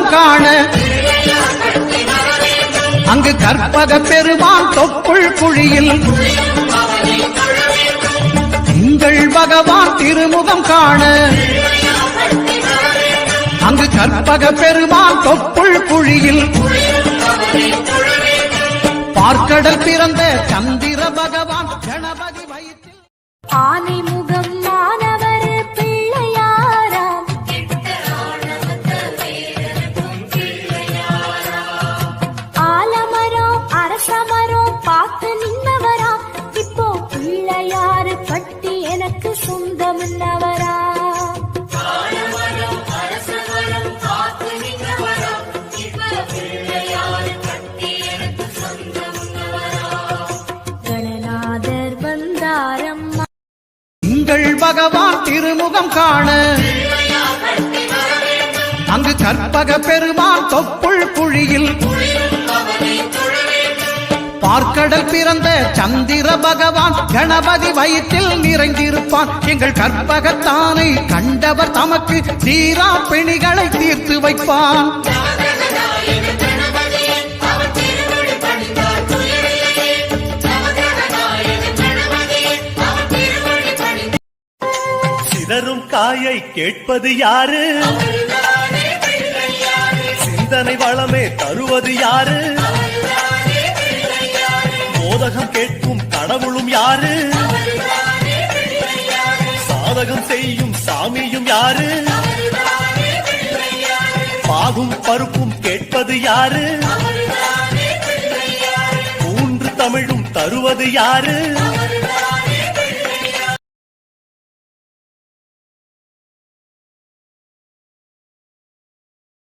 திருமுகம் காண அங்கு கற்பக பெருமான் தொப்புள் குழியில் திங்கள் பகவான் திருமுகம் காண அங்கு கற்பக பெருமான் தொப்புள் குழியில் பார்க்கடல் பிறந்த சந்திர பகவான் கணபதி வயிற்றில் ஆனை முகம் மாணவர் பிள்ளையாராம் ஆலமரம் அரசமரம் பார்த்து நின்னவராம் இப்போ பிள்ளையாரு பட்டி எனக்கு சொந்தமின்னவரா கணநாதர் வந்தாரம்மா திங்கள் பகவான் திருமுகம் காண அங்கு கற்பக பெருமான் தொப்புள் குழியில் பார்க்கடல் பிறந்த சந்திர பகவான் கணபதி வயிற்றில் நிறைந்திருப்பான் எங்கள் கற்பகத்தானை கண்டவர் தமக்கு தீரா பிணிகளை தீர்த்து வைப்பான் சிதறும் காயை கேட்பது யாரு சிந்தனை வளமே தருவது யாரு மோதகம் கேட்கும் கடவுளும் யாரு சாதகம் செய்யும் சாமியும் யாரு பாகும் பருப்பும் கேட்பது யாரு மூன்று தமிழும் தருவது யாரு